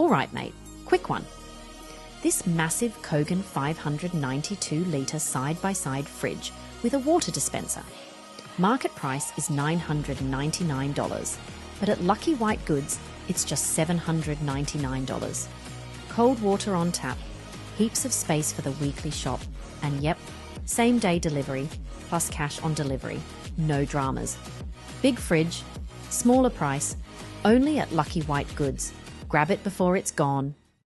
All right, mate, quick one. This massive Kogan 592-litre side-by-side fridge with a water dispenser. Market price is $999, but at Lucky White Goods, it's just $799. Cold water on tap, heaps of space for the weekly shop, and yep, same-day delivery, plus cash on delivery. No dramas. Big fridge, smaller price, only at Lucky White Goods. Grab it before it's gone.